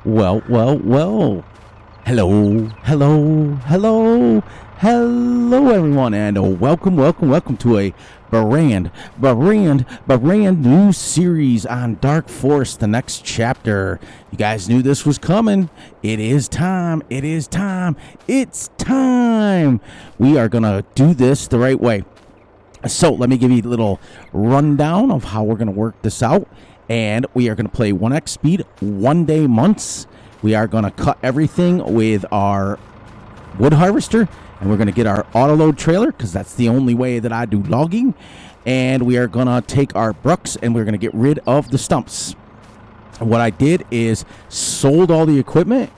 Well. Hello, everyone, and welcome to a brand new series on Dark Forest, the next chapter. You guys knew this was coming. It's time. We are gonna do this the right way. So let me give you a little rundown of how we're gonna work this out. And we are going to play 1x speed, 1 day months. We are going to cut everything with our wood harvester. And we're going to get our autoload trailer because that's the only way that I do logging. And we are going to take our brucks and we're going to get rid of the stumps. What I did is sold all the equipment.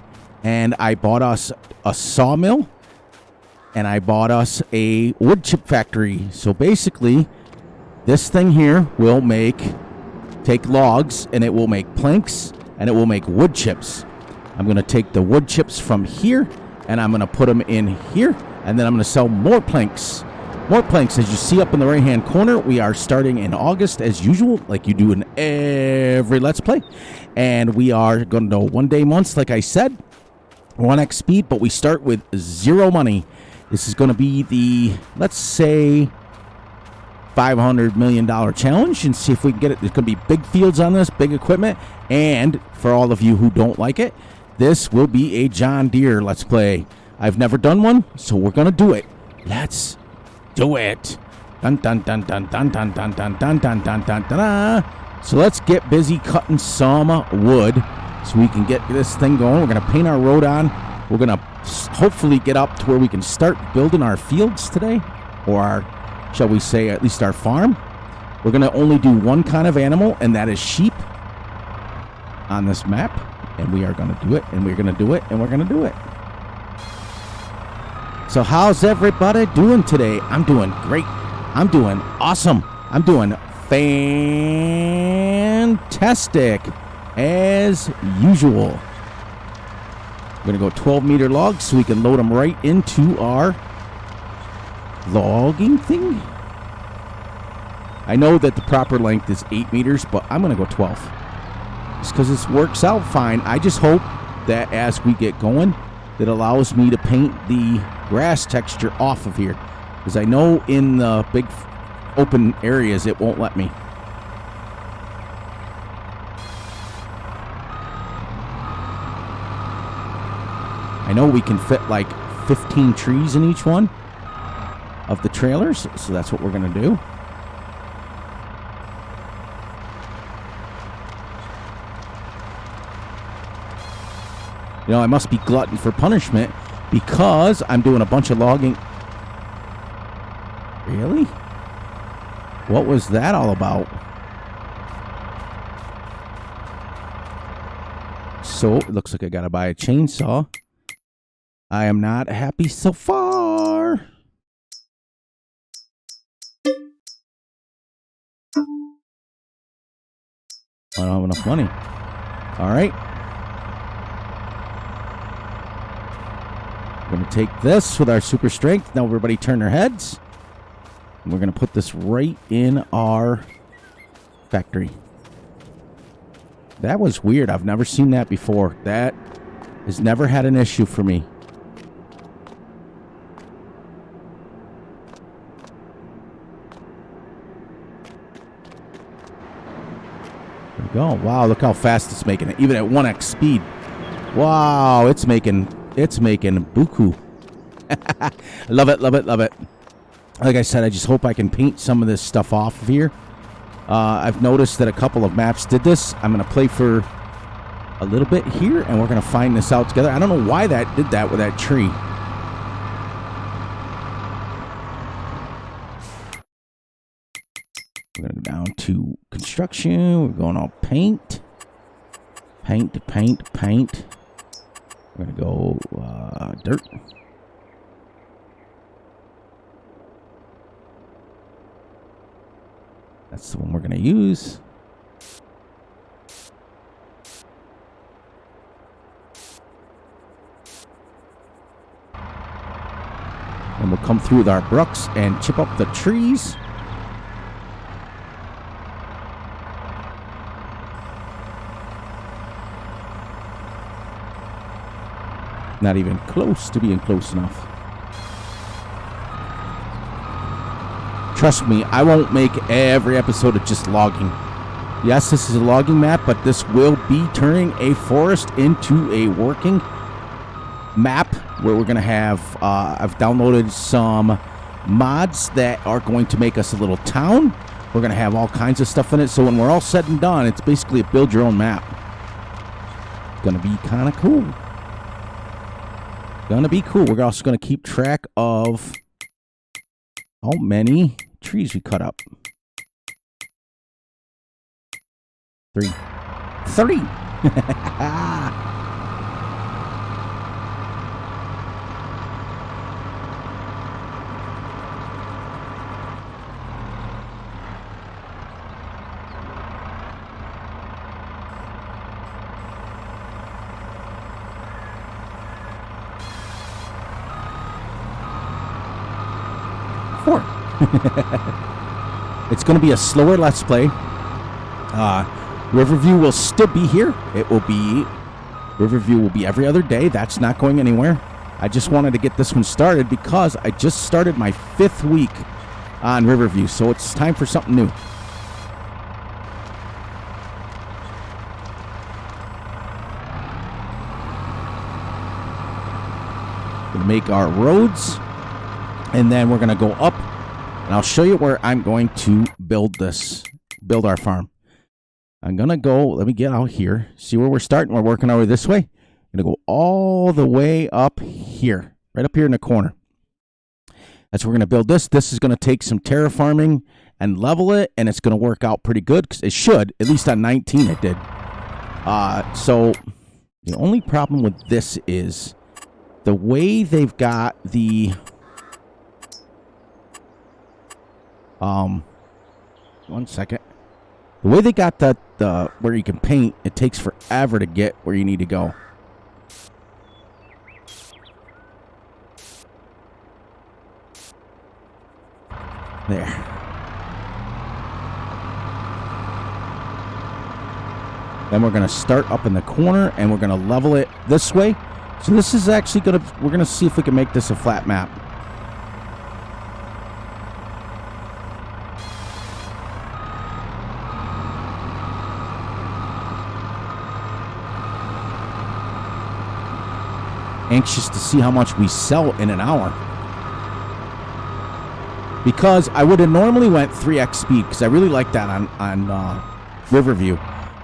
And I bought us a sawmill. And I bought us a wood chip factory. So basically, this thing here will take logs, and it will make planks, and it will make wood chips. I'm going to take the wood chips from here, and I'm going to put them in here, and then I'm going to sell more planks. As you see up in the right-hand corner. We are starting in August, as usual, like you do in every Let's Play. And we are going to do 1 day months, like I said, 1x speed, but we start with 0 money. This is going to be the, let's say, $500 million challenge and see if we can get it. There's going to be big fields on this, big equipment, and for all of you who don't like it, this will be a John Deere Let's Play. I've never done one, so we're going to do it. Let's do it. Dun dun dun dun dun dun dun dun dun dun dun dun dun. So let's get busy cutting some wood so we can get this thing going. We're going to paint our road on. We're going to hopefully get up to where we can start building our fields today, or our, shall we say, at least our farm. We're going to only do one kind of animal, and that is sheep on this map. And we are going to do it, and we're going to do it, and we're going to do it. So how's everybody doing today? I'm doing great. I'm doing awesome. I'm doing fantastic as usual. We're going to go 12-meter logs so we can load them right into our logging thing. I know that the proper length is 8 meters, but I'm going to go 12 just because this works out fine. I just hope that as we get going, it allows me to paint the grass texture off of here, because I know in the big open areas it won't let me. I know we can fit like 15 trees in each one of the trailers, so that's what we're going to do. You know, I must be glutton for punishment because I'm doing a bunch of logging. Really? What was that all about? So, it looks like I got to buy a chainsaw. I am not happy so far. I don't have enough money. All right. We're going to take this with our super strength. Now everybody turn their heads. And we're going to put this right in our factory. That was weird. I've never seen that before. That has never had an issue for me. Go. Wow, look how fast it's making it. Even at 1x speed. Wow, it's making buku. Love it. Like I said, I just hope I can paint some of this stuff off of here. I've noticed that a couple of maps did this. I'm going to play for a little bit here, and we're going to find this out together. I don't know why that did that with that tree. We're going to go down to construction. We're going on paint. Paint. We're going to go dirt. That's the one we're going to use. And we'll come through with our brucks and chip up the trees. Not even close to being close enough. Trust me, I won't make every episode of just logging. Yes, this is a logging map, but this will be turning a forest into a working map where we're going to have, I've downloaded some mods that are going to make us a little town. We're going to have all kinds of stuff in it, so when we're all said and done, it's basically a build your own map. It's going to be kind of cool. Going to be cool. We're also going to keep track of how many trees we cut up. 3. 3! It's going to be a slower Let's Play. Riverview will still be here. Riverview will be every other day. That's not going anywhere. I just wanted to get this one started because I just started my 5th week on Riverview, so it's time for something new. Gonna make our roads, and then we're gonna go up, and I'll show you where I'm going to build our farm. I'm gonna go, let me get out here, see where we're starting. We're working our way this way. I'm gonna go all the way up here, right up here in the corner. That's where we're gonna build this. This is gonna take some terraforming and level it, and it's gonna work out pretty good, because it should, at least on 19 it did. So the only problem with this is the way they've got the one second. The way they got that where you can paint, it takes forever to get where you need to go. There. Then we're going to start up in the corner, and we're going to level it this way. So this is actually going to, we're going to see if we can make this a flat map. Anxious to see how much we sell in an hour. Because I would have normally went 3x speed, because I really like that on Riverview.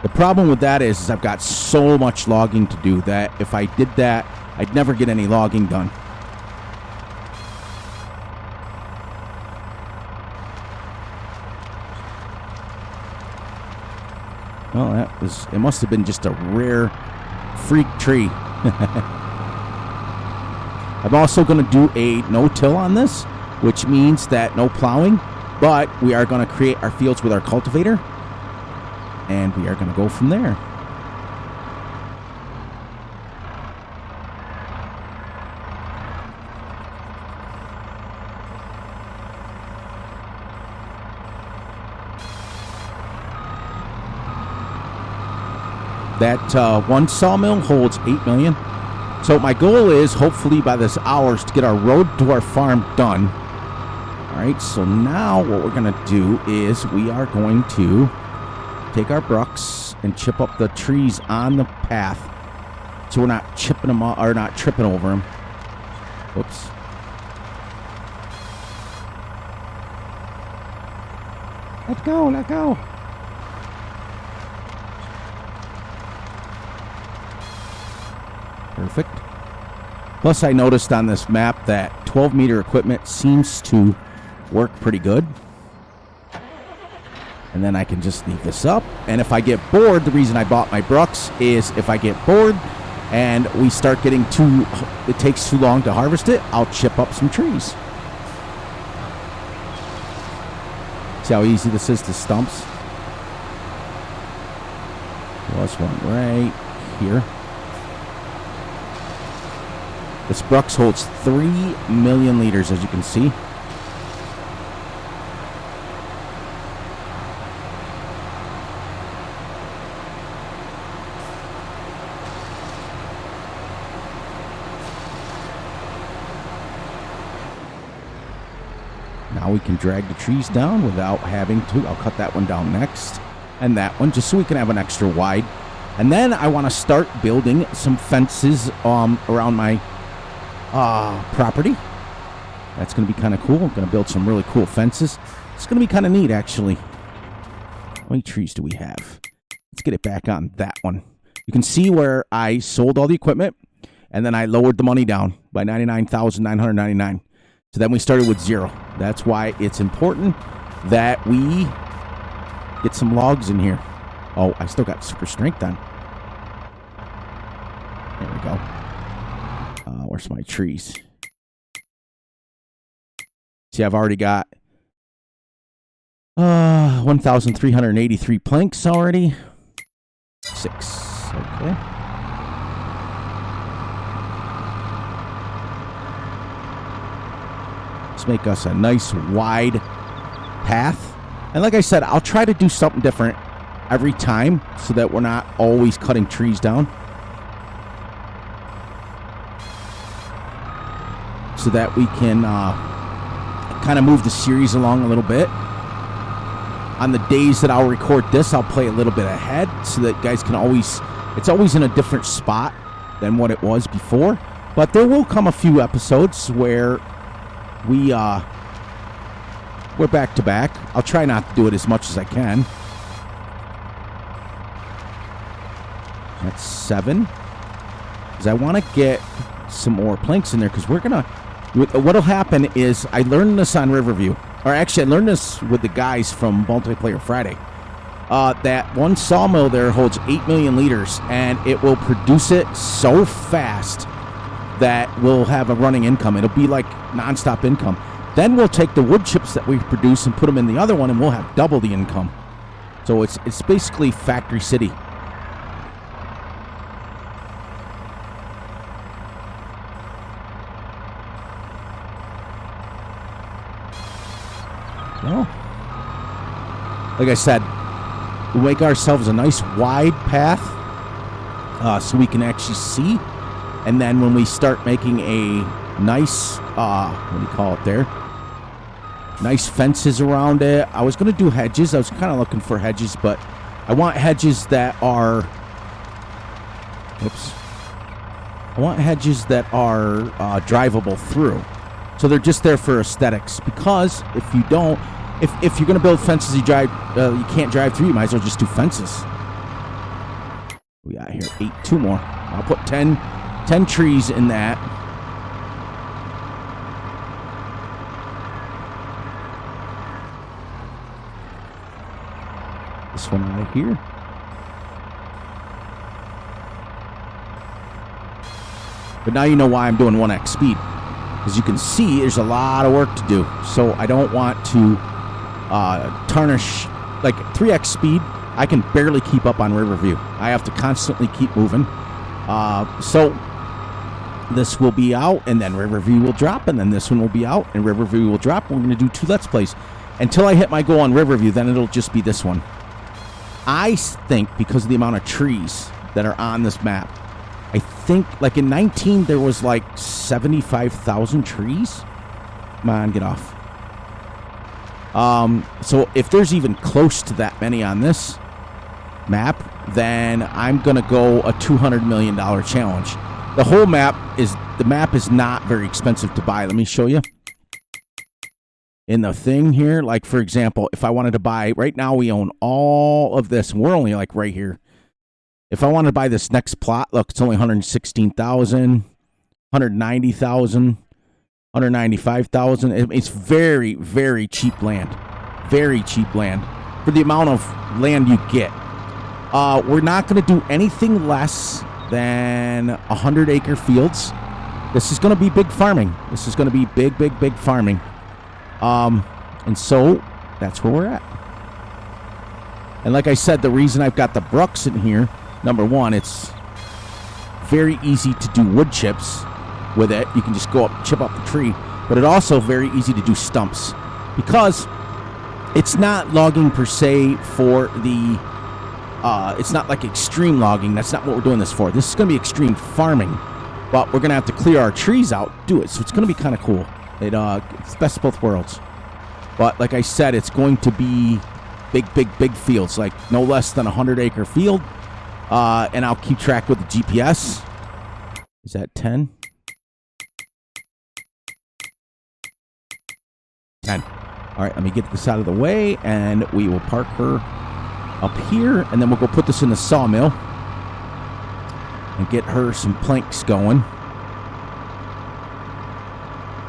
The problem with that is I've got so much logging to do that if I did that, I'd never get any logging done. Well, it must have been just a rare freak tree. I'm also going to do a no-till on this, which means that no plowing, but we are going to create our fields with our cultivator, and we are going to go from there. That one sawmill holds 8 million. So my goal is, hopefully by this hours, to get our road to our farm done. All right, so now what we're going to do is we are going to take our brucks and chip up the trees on the path, so we're not chipping them up, or not tripping over them. Whoops. Let's go, let's go. Perfect. Plus, I noticed on this map that 12-meter equipment seems to work pretty good. And then I can just leave this up. And if I get bored, the reason I bought my brucks is if I get bored and we start getting it takes too long to harvest it, I'll chip up some trees. See how easy this is to stumps? Plus one right here. This brucks holds 3 million liters, as you can see. Now we can drag the trees down without having to. I'll cut that one down next, and that one, just so we can have an extra wide. And then I want to start building some fences around my property. That's going to be kind of cool. I'm going to build some really cool fences. It's going to be kind of neat, actually. How many trees do we have? Let's get it back on that one. You can see where I sold all the equipment, and then I lowered the money down by $99,999. So then we started with 0. That's why it's important that we get some logs in here. Oh, I still got super strength on. There we go. Where's my trees? See, I've already got 1,383 planks already. 6. Okay. Let's make us a nice wide path. And like I said, I'll try to do something different every time so that we're not always cutting trees down. So that we can kind of move the series along a little bit. On the days that I'll record this, I'll play a little bit ahead so that guys can always, it's always in a different spot than what it was before. But there will come a few episodes where we're back to back. I'll try not to do it as much as I can. That's 7. Because I want to get some more planks in there, because we're going to, what'll happen is, I learned this on Riverview. Or actually, I learned this with the guys from Multiplayer Friday. That one sawmill there holds 8 million liters, and it will produce it so fast that we'll have a running income. It'll be like nonstop income. Then we'll take the wood chips that we produce and put them in the other one, and we'll have double the income. So it's basically Factory City. Well, like I said, we'll make ourselves a nice wide path so we can actually see. And then when we start making a nice, what do you call it there? Nice fences around it. I was going to do hedges. I was kind of looking for hedges, but I want hedges that are, I want hedges that are drivable through. So they're just there for aesthetics. Because if you don't, if you're going to build fences you can't drive through, you might as well just do fences. We got here 8, 2 more. I'll put 10 trees in that. This one right here. But now you know why I'm doing 1x speed. As you can see, there's a lot of work to do. So I don't want to tarnish, like 3x speed, I can barely keep up on Riverview. I have to constantly keep moving. So this will be out, and then Riverview will drop, and then this one will be out, and Riverview will drop. We're going to do 2 Let's Plays. Until I hit my goal on Riverview, then it'll just be this one. I think because of the amount of trees that are on this map, I think, like in 19, there was like 75,000 trees. Come on, get off. So if there's even close to that many on this map, then I'm going to go a $200 million challenge. The whole map is not very expensive to buy. Let me show you. In the thing here, like for example, if I wanted to buy, right now we own all of this, and we're only like right here. If I wanted to buy this next plot, look, it's only 116,000, 190,000, 195,000. It's very, very cheap land. Very cheap land for the amount of land you get. We're not going to do anything less than 100-acre fields. This is going to be big farming. This is going to be big, big, big farming. And so that's where we're at. And like I said, the reason I've got the Brooks in here, number one, it's very easy to do wood chips with it. You can just go up, chip up the tree. But it's also very easy to do stumps because it's not logging per se for the, it's not like extreme logging. That's not what we're doing this for. This is going to be extreme farming. But we're going to have to clear our trees out, do it. So it's going to be kind of cool. It's best of both worlds. But like I said, it's going to be big fields, like no less than a 100-acre field. And I'll keep track with the GPS. Is that 10? 10. All right, let me get this out of the way, and we will park her up here, and then we'll go put this in the sawmill and get her some planks going.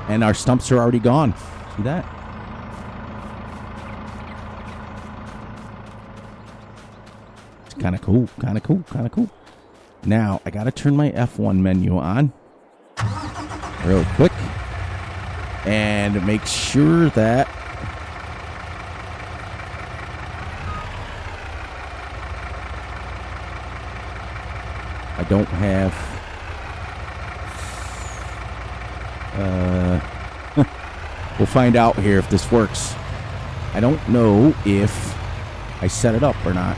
And our stumps are already gone. See that? It's kind of cool, kind of cool, kind of cool. Now, I got to turn my F1 menu on real quick and make sure that I don't have we'll find out here if this works. I don't know if I set it up or not.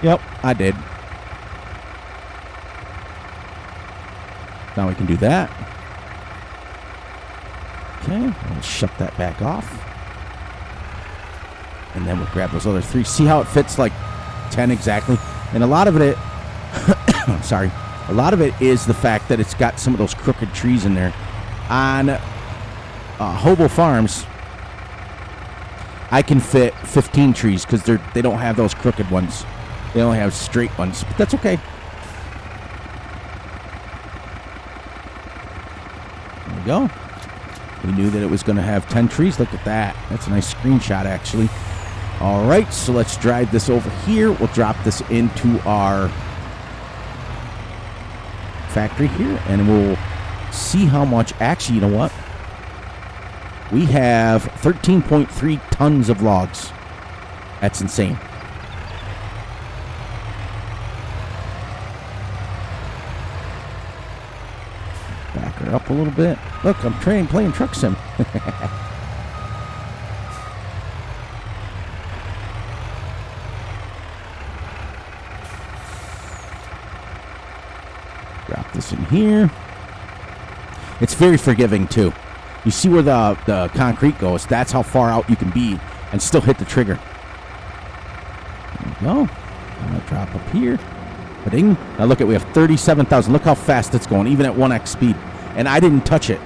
Yep, I did. Now we can do that. Okay, we'll shut that back off. And then we'll grab those other 3. See how it fits like 10 exactly? And a lot of it, sorry, a lot of it is the fact that it's got some of those crooked trees in there. On Hobo Farms, I can fit 15 trees because they don't have those crooked ones. They only have straight ones, but that's okay. There we go. We knew that it was going to have 10 trees. Look at that. That's a nice screenshot, actually. All right, so let's drive this over here. We'll drop this into our factory here, and we'll see how much. Actually, you know what? We have 13.3 tons of logs. That's insane. Back her up a little bit. Look, I'm playing truck sim. Drop this in here. It's very forgiving too. You see where the concrete goes. That's how far out you can be and still hit the trigger. There we go. I'm gonna drop up here. Ba-ding. Now look at, we have 37,000. Look how fast it's going, even at 1x speed. And I didn't touch it.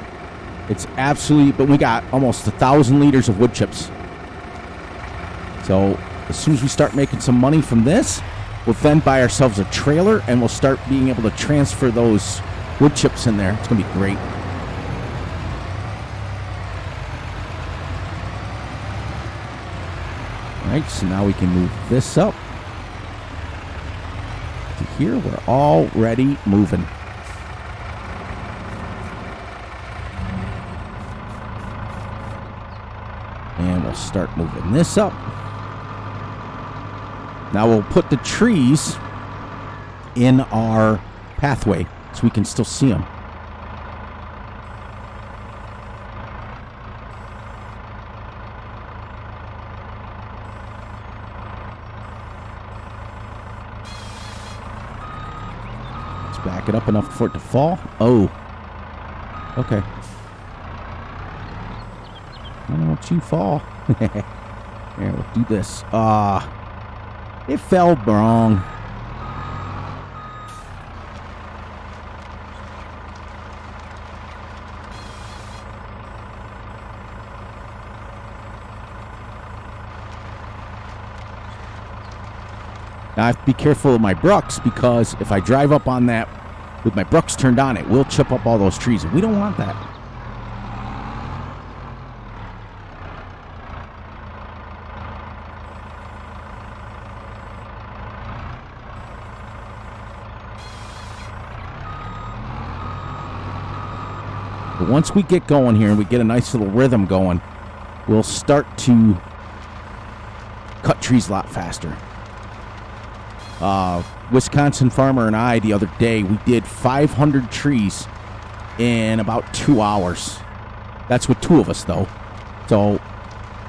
It's absolutely, but we got almost 1,000 liters of wood chips. So as soon as we start making some money from this, we'll then buy ourselves a trailer and we'll start being able to transfer those wood chips in there. It's gonna be great. All right, so now we can move this up to here. We're already moving. And we'll start moving this up. Now we'll put the trees in our pathway so we can still see them. Let's back it up enough for it to fall. Oh. Okay. I don't want you to fall. Here, we'll do this. It fell wrong. Now I have to be careful of my brucks because if I drive up on that with my brucks turned on, it will chip up all those trees, and we don't want that. But once we get going here and we get a nice little rhythm going, we'll start to cut trees a lot faster. Wisconsin farmer and I, the other day, we did 500 trees in about 2 hours. That's with 2 of us, though. So,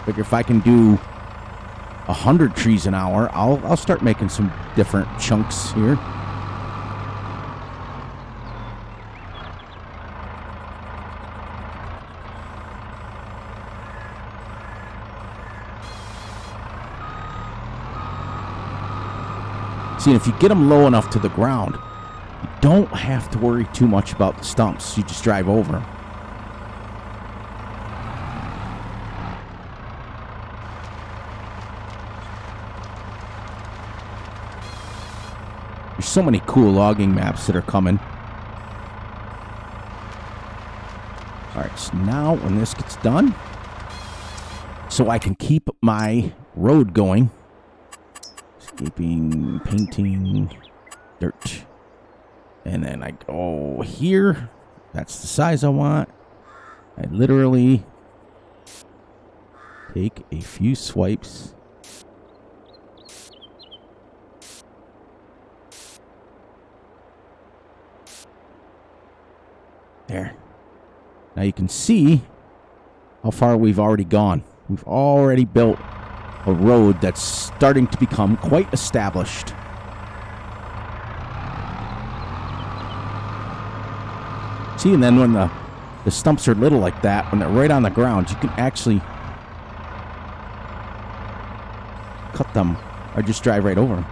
figure if I can do 100 trees an hour, I'll start making some different chunks here. See, if you get them low enough to the ground, you don't have to worry too much about the stumps. You just drive over them. There's so many cool logging maps that are coming. All right, so now when this gets done, so I can keep my road going. Escaping, painting, dirt. And then I go here. That's the size I want. I literally take a few swipes. There. Now you can see how far we've already gone. We've already built a road that's starting to become quite established. See, and then when the stumps are little like that, when they're right on the ground, you can actually cut them or just drive right over them.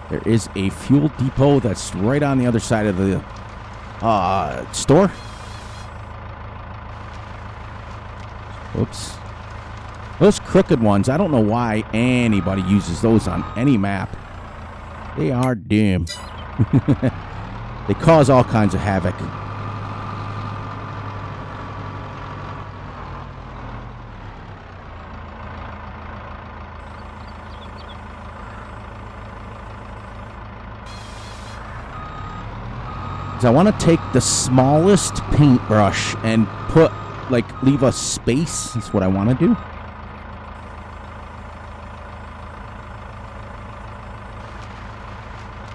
There is a fuel depot that's right on the other side of the store. Whoops. Those crooked ones, I don't know why anybody uses those on any map. They are dim. They cause all kinds of havoc. I want to take the smallest paintbrush and put, like, leave a space. That's what I want to do.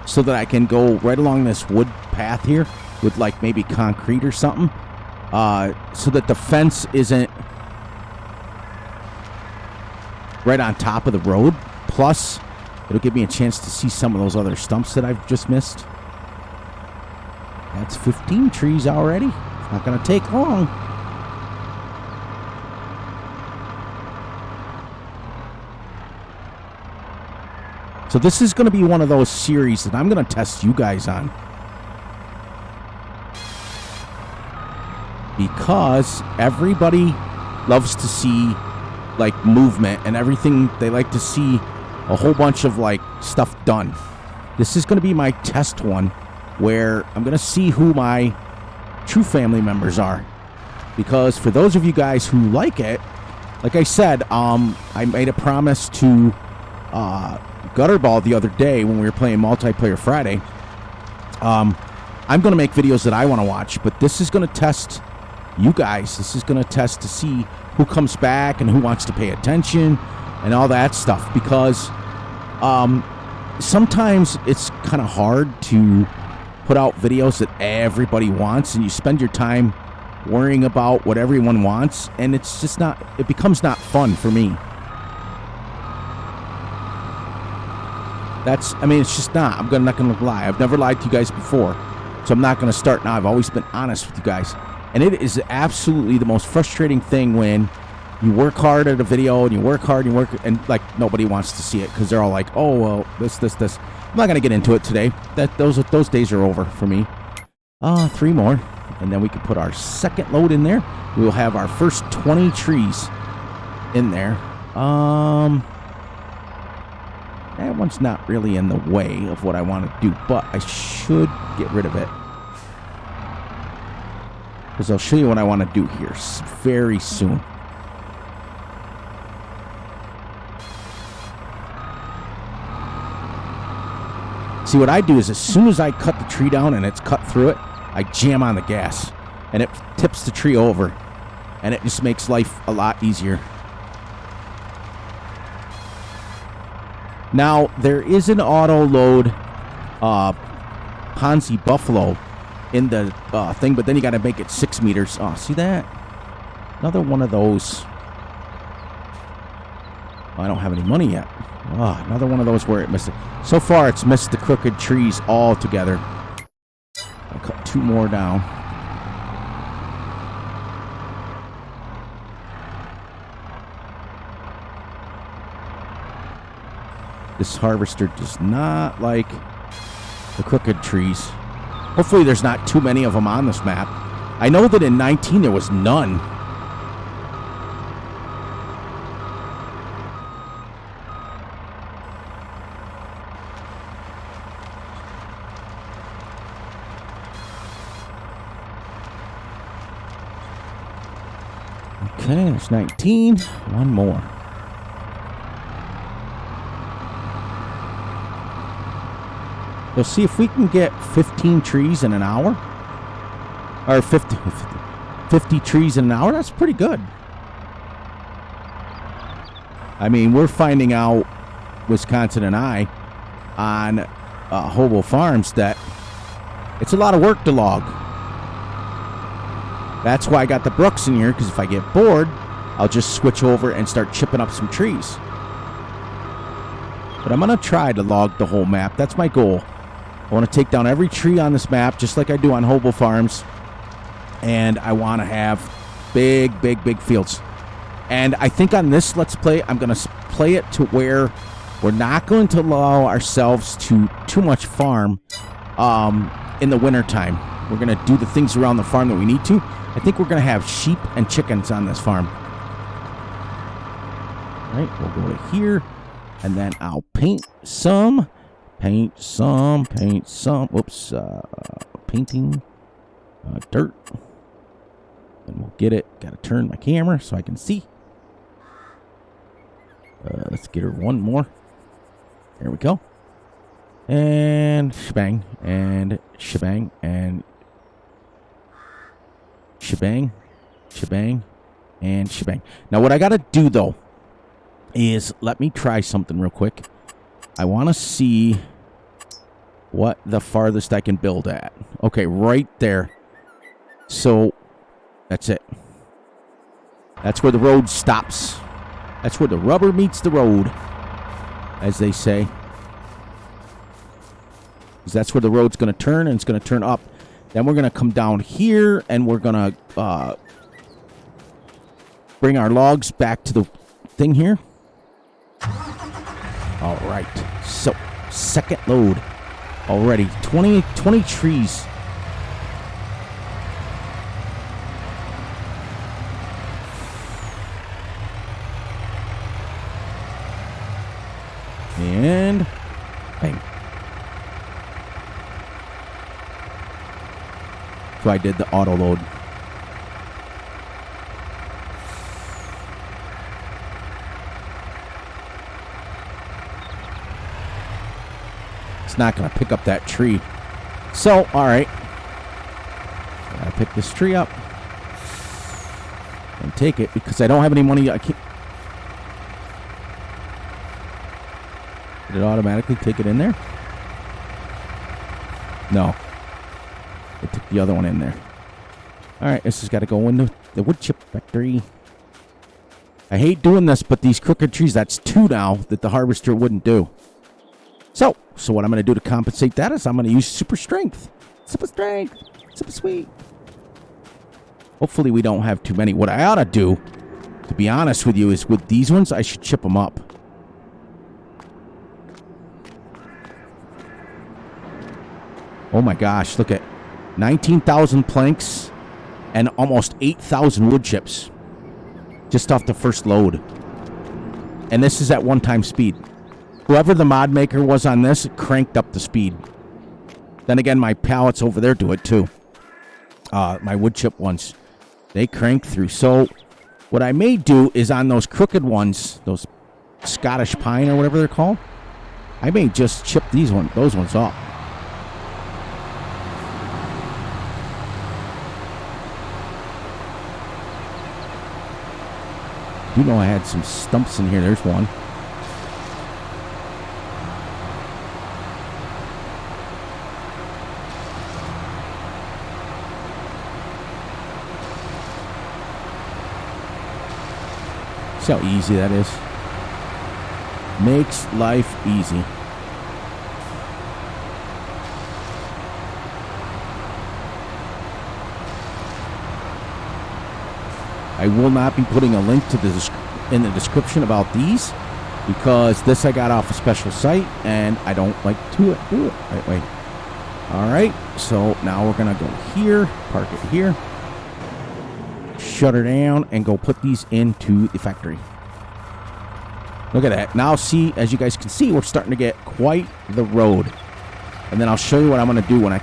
So that I can go right along this wood path here with, like, maybe concrete or something. So that the fence isn't right on top of the road. Plus, it'll give me a chance to see some of those other stumps that I've just missed. That's 15 trees already. It's not going to take long. So this is going to be one of those series that I'm going to test you guys on. Because everybody loves to see, like, movement and everything. They like to see a whole bunch of, like, stuff done. This is going to be my test one, where I'm going to see who my true family members are. Because for those of you guys who like it, like I said, I made a promise to Gutterball the other day when we were playing Multiplayer Friday. I'm going to make videos that I want to watch, but this is going to test you guys. This is going to test to see who comes back and who wants to pay attention and all that stuff. Because sometimes it's kind of hard to put out videos that everybody wants, and you spend your time worrying about what everyone wants, and it's just not, it becomes not fun for me. It's just not. I'm not going to lie. I've never lied to you guys before, so I'm not going to start now. I've always been honest with you guys. And it is absolutely the most frustrating thing when you work hard at a video, and you work hard, and like, nobody wants to see it, because they're all like, oh, well, this. I'm not going to get into it today. Those days are over for me. 3 more. And then we can put our second load in there. We will have our first 20 trees in there. That one's not really in the way of what I want to do, but I should get rid of it. Because I'll show you what I want to do here very soon. See, what I do is as soon as I cut the tree down and it's cut through it, I jam on the gas, and it tips the tree over, and it just makes life a lot easier. Now, there is an auto load Ponzi Buffalo in the thing, but then you got to make it 6 meters. Oh, see that? Another one of those. I don't have any money yet. Oh, another one of those where it missed it. So far, it's missed the crooked trees all together. I'll cut 2 more down. This harvester does not like the crooked trees. Hopefully there's not too many of them on this map. I know that in 19 there was none. Okay, there's 19. One more. We'll see if we can get 15 trees in an hour. Or 50 trees in an hour. That's pretty good. I mean, we're finding out, Wisconsin and I, on Hobo Farms, that it's a lot of work to log. That's why I got the Brooks in here, because if I get bored, I'll just switch over and start chipping up some trees. But I'm going to try to log the whole map. That's my goal. I want to take down every tree on this map, just like I do on Hobo Farms. And I want to have big, big, big fields. And I think on this Let's Play, I'm going to play it to where we're not going to allow ourselves to too much farm in the wintertime. We're going to do the things around the farm that we need to. I think we're going to have sheep and chickens on this farm. All right, we'll go to here. And then I'll paint some. Paint some. Oops. Painting. Dirt. And we'll get it. Got to turn my camera so I can see. Let's get her one more. There we go. And shebang. And shebang. And shebang. Shebang. And shebang. Now what I got to do though is let me try something real quick. I want to see what the farthest I can build at. Okay, right there. So that's it. That's where the road stops. That's where the rubber meets the road, as they say. Because that's where the road's going to turn, and it's going to turn up. Then we're going to come down here, and we're going to bring our logs back to the thing here. All right. So, second load already. 20 trees. And bang. So I did the auto load. It's not going to pick up that tree. So, all right. I got to pick this tree up and take it because I don't have any money. I can't. Did it automatically take it in there? No. It took the other one in there. All right, this has got to go in the wood chip factory. I hate doing this, but these crooked trees, that's 2 now that the harvester wouldn't do. So what I'm going to do to compensate that is I'm going to use super strength. Super strength. Super sweet. Hopefully we don't have too many. What I ought to do, to be honest with you, is with these ones, I should chip them up. Oh my gosh, look at 19,000 planks and almost 8,000 wood chips just off the first load. And this is at one-time speed. Whoever the mod maker was on this cranked up the speed. Then again, my pallets over there do it too. My wood chip ones. They crank through. So what I may do is on those crooked ones, those Scottish pine or whatever they're called, I may just chip those ones off. You know I had some stumps in here. There's one. See how easy that is? Makes life easy. I will not be putting a link to in the description about these because this I got off a special site and I don't like to do it that way. All right, so now we're gonna go here, park it here, shut her down, and go put these into the factory. Look at that. Now see, as you guys can see, we're starting to get quite the road. And then I'll show you what I'm gonna do when I...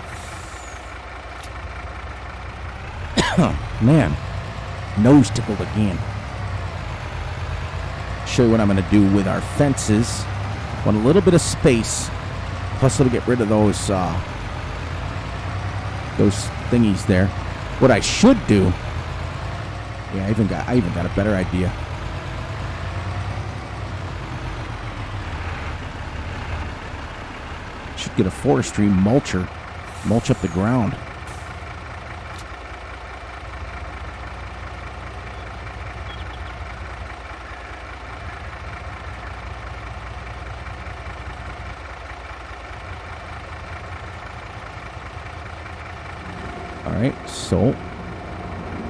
Man. Nose tickled again. Show you what I'm going to do with our fences. Want a little bit of space. Plus it'll get rid of those thingies there. What I should do... Yeah, I even got a better idea. Should get a forestry mulcher. Mulch up the ground. Alright, so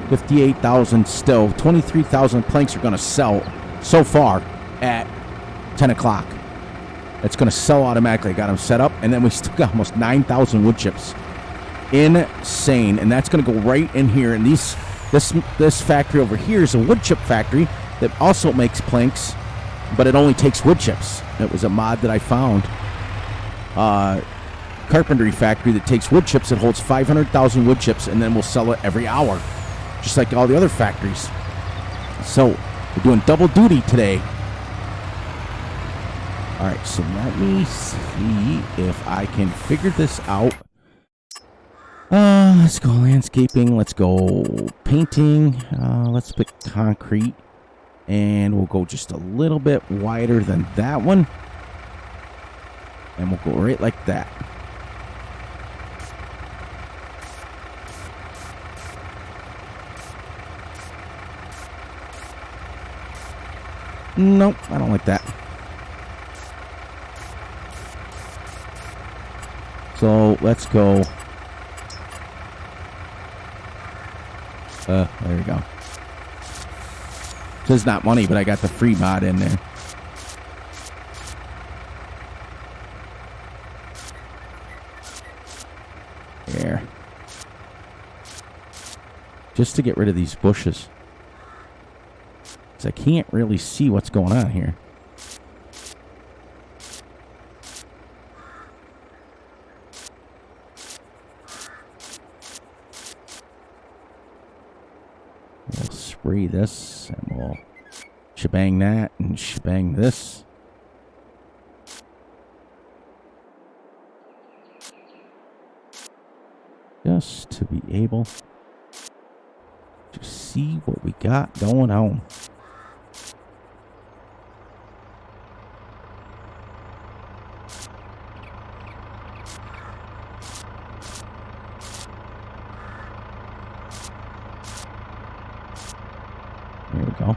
58,000 still. 23,000 planks are going to sell so far at 10 o'clock. It's going to sell automatically. Got them set up. And then we still got almost 9,000 wood chips. Insane. And that's going to go right in here. And this factory over here is a wood chip factory that also makes planks, but it only takes wood chips. It was a mod that I found. Carpentry factory that takes wood chips. It holds 500,000 wood chips, and then we'll sell it every hour, just like all the other factories. So we're doing double duty today. All right, so let me see if I can figure this out. Let's go landscaping. Let's go painting. Let's pick concrete, and we'll go just a little bit wider than that one, and we'll go right like that. Nope, I don't like that. So let's go. There we go. This is not money, but I got the free mod in there. There. Just to get rid of these bushes. I can't really see what's going on here. We'll spray this, and we'll shebang that, and shebang this. Just to be able to see what we got going on. There we go.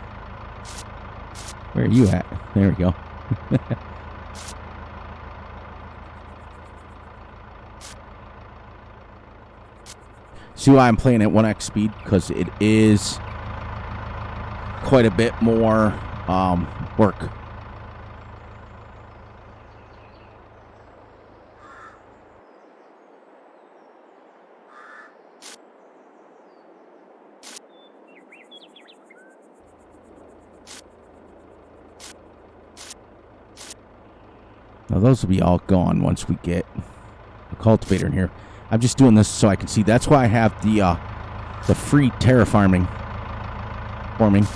Where are you at? There we go. See why I'm playing at 1x speed? Because it is quite a bit more work. Now those will be all gone once we get a cultivator in here. I'm just doing this so I can see. That's why I have the free terraforming forming.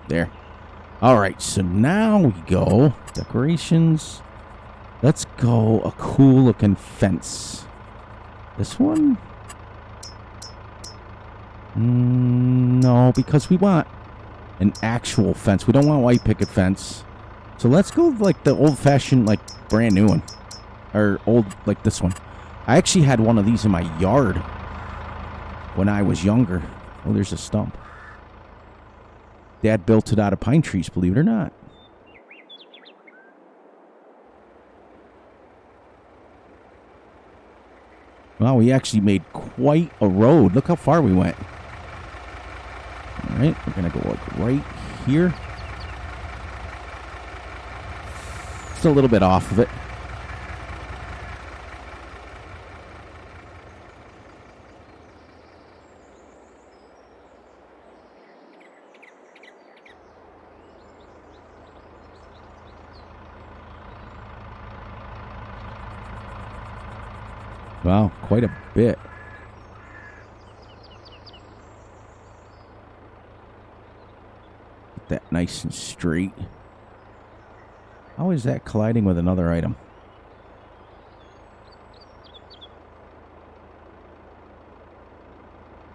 There. All right, so now we go decorations. Let's go a cool looking fence. This one? No, because we want an actual fence. We don't want a white picket fence. So let's go like the old-fashioned, like brand new one, or old like this one. I actually had one of these in my yard when I was younger. Oh, there's a stump. Dad built it out of pine trees, believe it or not. Well, we actually made quite a road. Look how far we went. All right, we're going to go like right here. Just a little bit off of it. Wow, quite a bit. Get that nice and straight. How is that colliding with another item?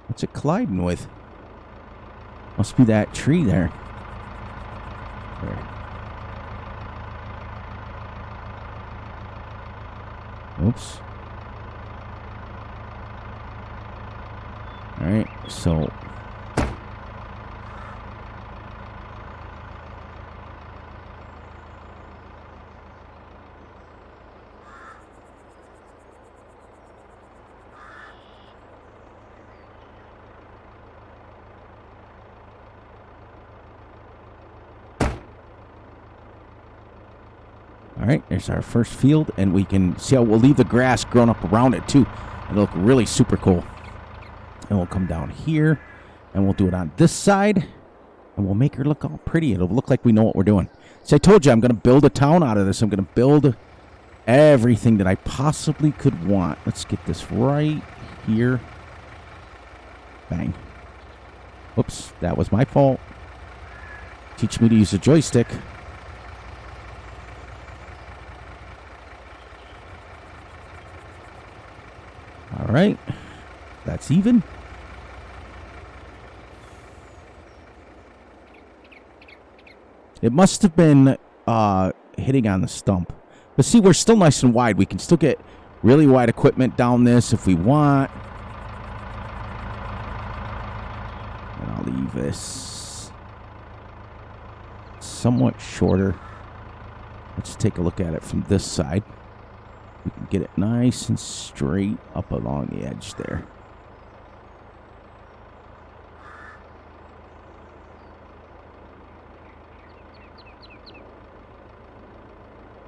What's it colliding with? Must be that tree there. There. Oops. All right, so all right, there's our first field, and we can see how we'll leave the grass growing up around it too. It'll look really super cool. And we'll come down here, and we'll do it on this side, and we'll make her look all pretty. It'll look like we know what we're doing. So I told you I'm going to build a town out of this. I'm going to build everything that I possibly could want. Let's get this right here. Bang. Whoops, that was my fault. Teach me to use a joystick. All right, that's even. It must have been hitting on the stump. But see, we're still nice and wide. We can still get really wide equipment down this if we want. And I'll leave this somewhat shorter. Let's take a look at it from this side. We can get it nice and straight up along the edge there.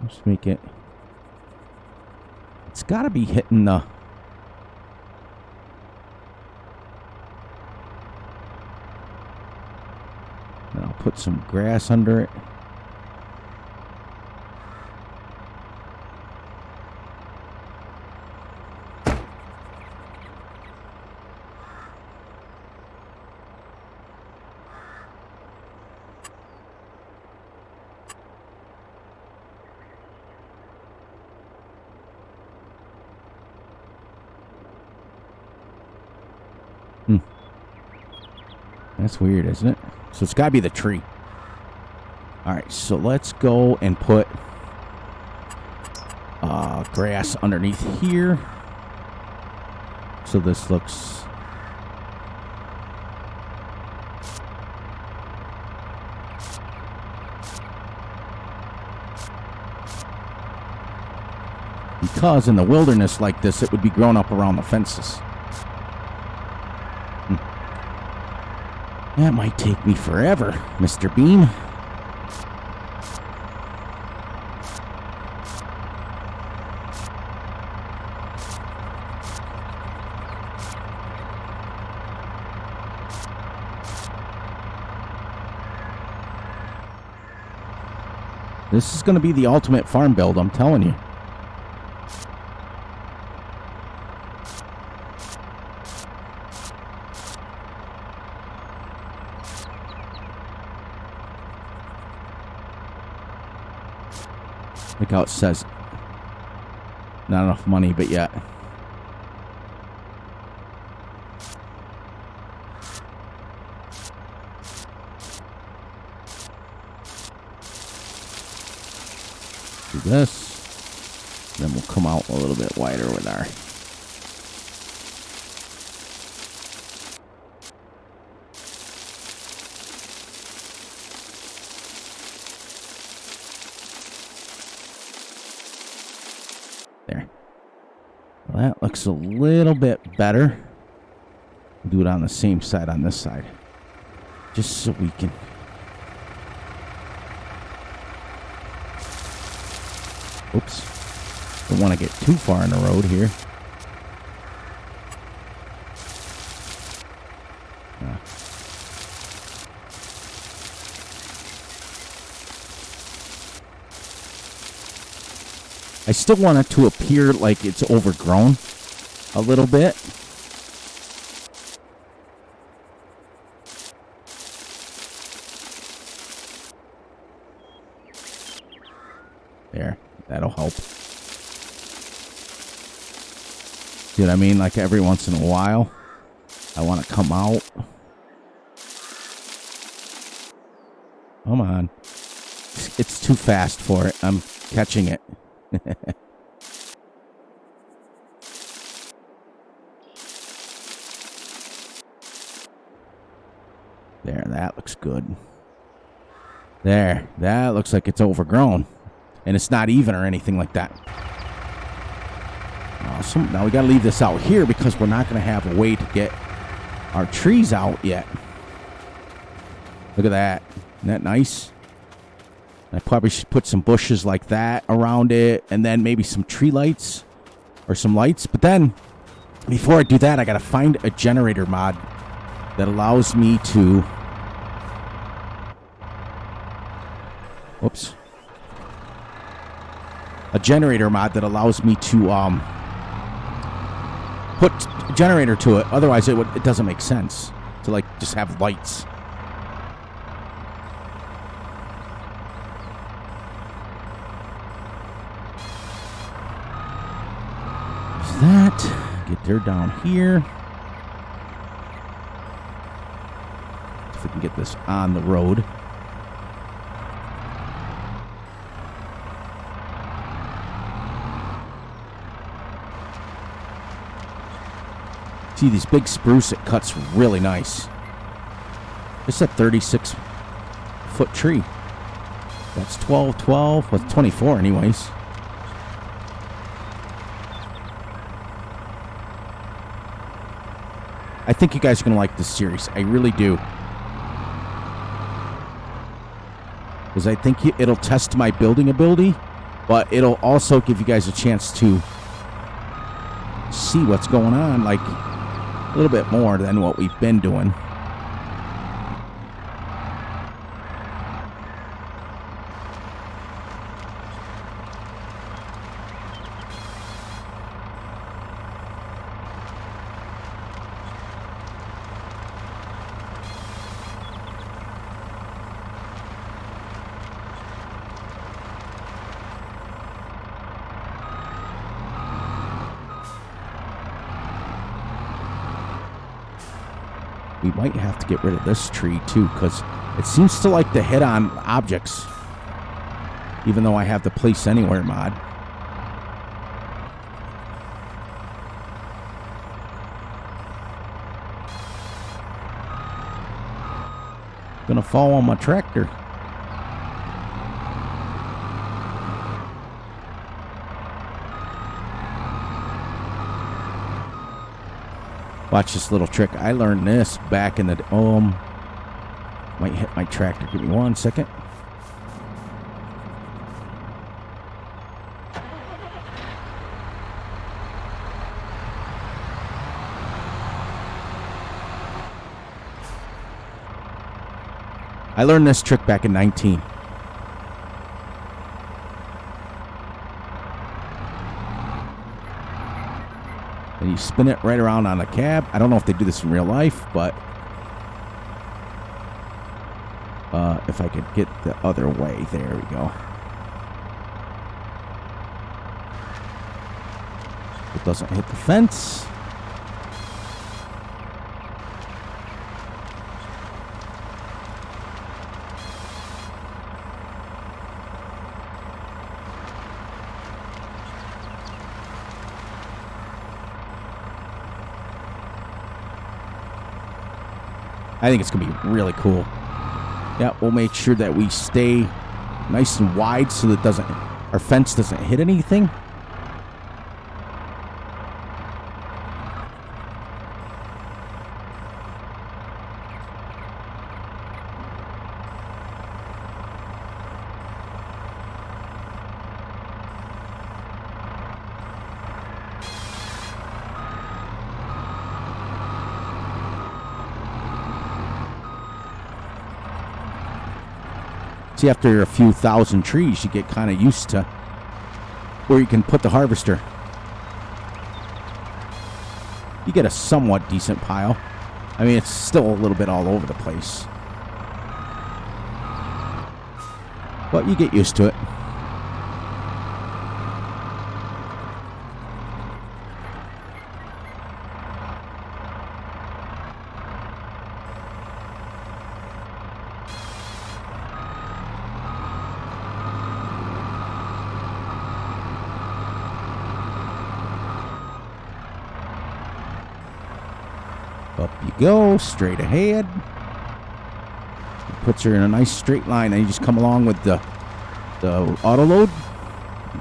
Let's make it. It's got to be hitting the. And I'll put some grass under it. That's weird, isn't it? So it's got to be the tree. All right, so let's go and put grass underneath here. So this looks... Because in the wilderness like this, it would be grown up around the fences. That might take me forever, Mr. Bean. This is going to be the ultimate farm build, I'm telling you. Look how it says not enough money, but yet. Do this. Then we'll come out a little bit wider with our That looks a little bit better. Do it on the same side on this side. Just so we can... Oops. Don't want to get too far in the road here. I still want it to appear like it's overgrown a little bit. There, that'll help. See what I mean? Like every once in a while, I want to come out. Come on. It's too fast for it. I'm catching it. There, that looks good. There, that looks like it's overgrown. And it's not even or anything like that. Awesome. Now we got to leave this out here because we're not going to have a way to get our trees out yet. Look at that. Isn't that nice? I probably should put some bushes like that around it, and then maybe some tree lights or some lights. But then, before I do that, I got to find a generator mod that allows me to... Whoops. A generator mod that allows me to put a generator to it. Otherwise, it doesn't make sense to like just have lights. That. Get there down here. If we can get this on the road. See these big spruce, it cuts really nice. It's a 36-foot tree. That's 12, well, 24 anyways. I think you guys are going to like this series. I really do. Because I think it'll test my building ability, but it'll also give you guys a chance to see what's going on, like a little bit more than what we've been doing. We might have to get rid of this tree too, because it seems to like to hit on objects, even though I have the place anywhere mod. Gonna fall on my tractor. Watch this little trick. I learned this back in the... might hit my tractor. Give me 1 second. I learned this trick back in 19. And you spin it right around on the cab. I don't know if they do this in real life, but if I could get the other way, there we go. It doesn't hit the fence. I think it's going to be really cool. Yeah, we'll make sure that we stay nice and wide so that our fence doesn't hit anything. See, after a few thousand trees, you get kind of used to where you can put the harvester. You get a somewhat decent pile. I mean, it's still a little bit all over the place, but you get used to it. Up you go, straight ahead. It puts her in a nice straight line, and you just come along with the auto load.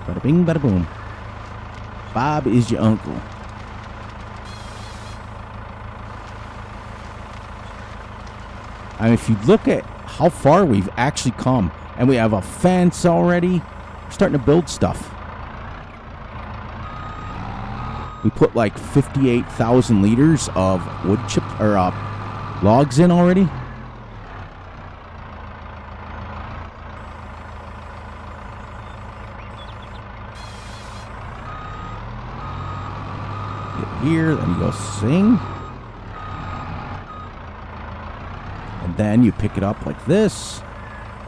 Bada bing, bada boom. Bob is your uncle. I mean, if you look at how far we've actually come, and we have a fence already, we're starting to build stuff. We put like 58,000 liters of wood chips or logs in already. Get here, then you go sing. And then you pick it up like this,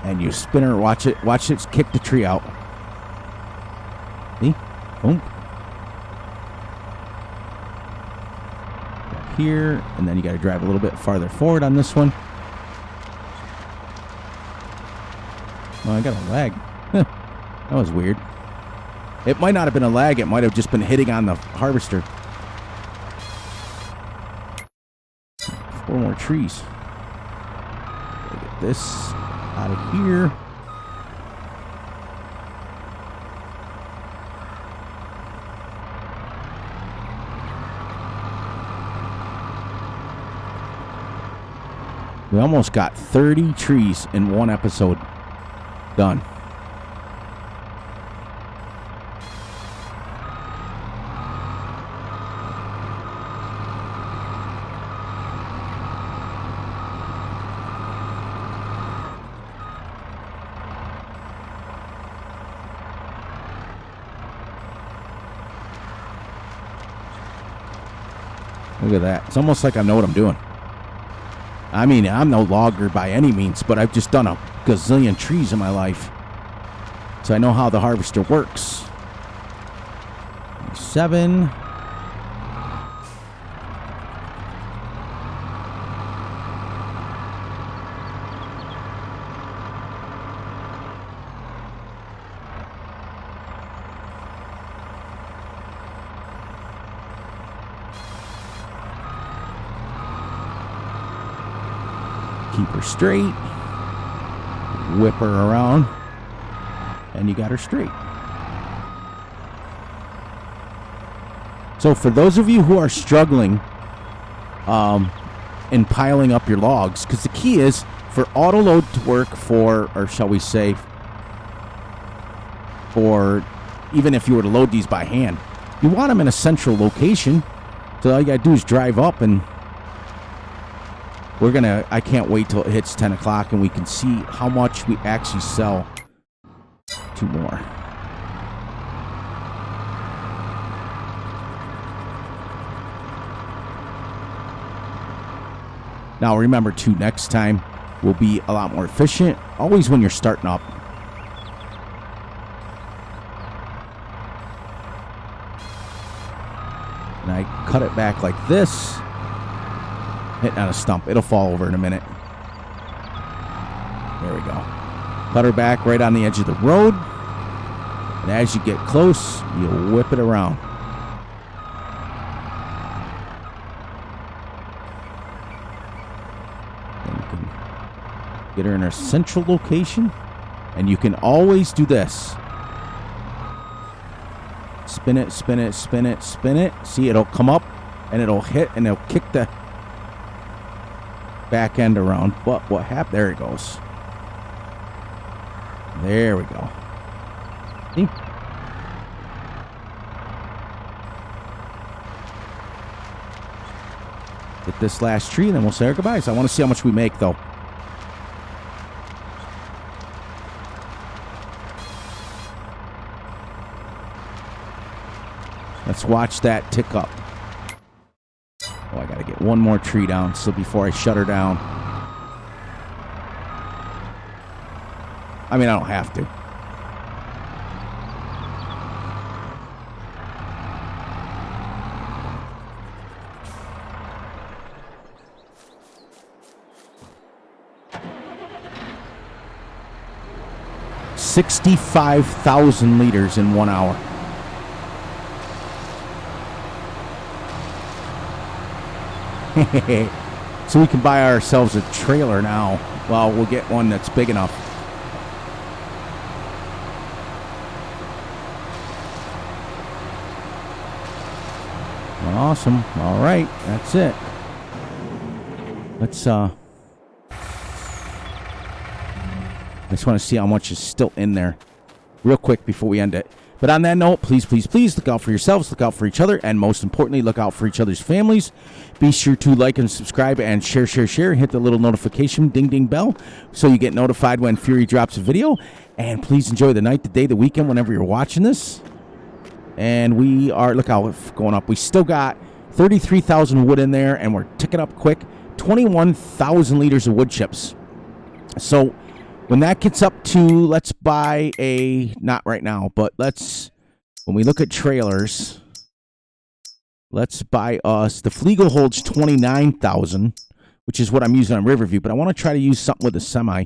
and you spin her. Watch it kick the tree out. See? Boom. Here, and then you got to drive a little bit farther forward on this one. Oh, I got a lag. That was weird. It might not have been a lag. It might have just been hitting on the harvester. 4 more trees. Get this out of here. We almost got 30 trees in one episode done. Look at that. It's almost like I know what I'm doing. I mean, I'm no logger by any means, but I've just done a gazillion trees in my life. So I know how the harvester works. 7. Keep her straight. Whip her around. And you got her straight. So for those of you who are struggling in piling up your logs, because the key is for auto load to work for, or shall we say, for even if you were to load these by hand, you want them in a central location. So all you gotta do is drive up, and I can't wait till it hits 10 o'clock and we can see how much we actually sell. 2 more. Now remember too, next time we'll be a lot more efficient. Always when you're starting up. And I cut it back like this. Hitting on a stump. It'll fall over in a minute. There we go. Cut her back right on the edge of the road. And as you get close, you whip it around. Then you can get her in her central location. And you can always do this. Spin it, spin it, spin it, spin it. See, it'll come up and it'll hit and it'll kick the back end around. But what happened? There it goes. There we go. See? Get this last tree and then we'll say our goodbyes. I want to see how much we make though. Let's watch that tick up. Oh, I got to get one more tree down so before I shut her down. I mean, I don't have to. $65,000 liters in 1 hour. So we can buy ourselves a trailer now. Well, we'll get one that's big enough. Awesome. All right, that's it. Let's I just want to see how much is still in there real quick before we end it. But on that note, please, please, please look out for yourselves, look out for each other, and most importantly, look out for each other's families. Be sure to like and subscribe and share. Hit the little notification ding, ding bell so you get notified when Fury drops a video. And please enjoy the night, the day, the weekend, whenever you're watching this. And we are, look how it's going up. We still got 33,000 wood in there, and we're ticking up quick. 21,000 liters of wood chips. So when that gets up to, let's buy a, not right now, but let's, when we look at trailers, let's buy us, the Flegel holds 29,000, which is what I'm using on Riverview, but I want to try to use something with a semi.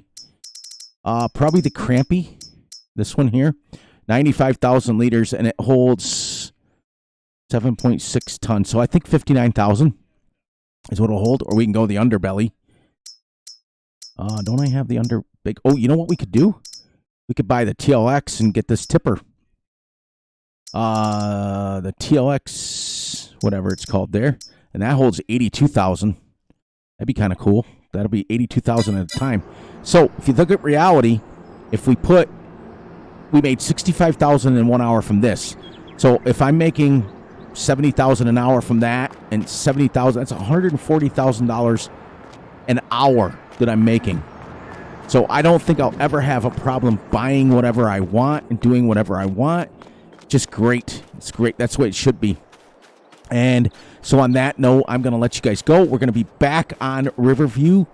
Probably the Crampy, this one here, 95,000 liters, and it holds 7.6 tons. So I think 59,000 is what it'll hold, or we can go the underbelly. Don't I have the big? Oh, you know what we could do? We could buy the TLX and get this tipper. The TLX, whatever it's called there, and that holds 82,000. That'd be kind of cool. That'll be 82,000 at a time. So if you look at reality, if we made 65,000 in 1 hour from this. So if I'm making 70,000 an hour from that, and 70,000, that's $140,000 an hour that I'm making. So I don't think I'll ever have a problem buying whatever I want and doing whatever I want. Just great. It's great. That's what it should be. And so on that note, I'm going to let you guys go. We're going to be back on Riverview.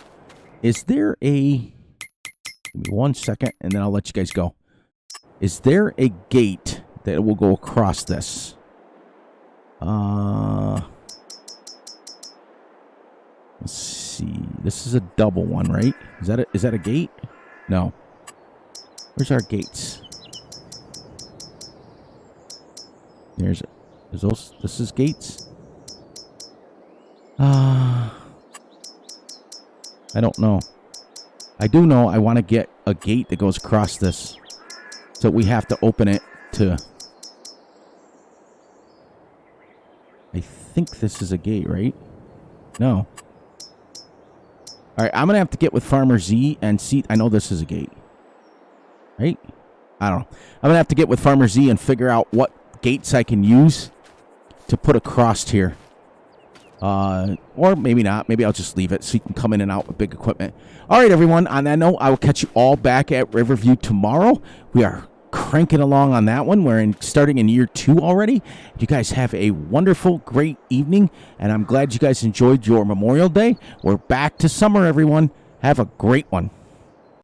Is there a, give me 1 second, and then I'll let you guys go. Is there a gate that will go across this? Let's see. This is a double one, right? Is that a gate? No. Where's our gates? There's those. This is gates. I don't know. I do know I want to get a gate that goes across this. So we have to open it to... I think this is a gate, right? No. All right, I'm going to have to get with Farmer Z and see... I know this is a gate. Right? I don't know. I'm going to have to get with Farmer Z and figure out what gates I can use to put across here. Or maybe not. Maybe I'll just leave it so you can come in and out with big equipment. All right, everyone. On that note, I will catch you all back at Riverview tomorrow. We are cranking along on that one. We're starting in year 2 already. You guys have a wonderful, great evening, and I'm glad you guys enjoyed your Memorial Day. We're back to summer, everyone. Have a great one.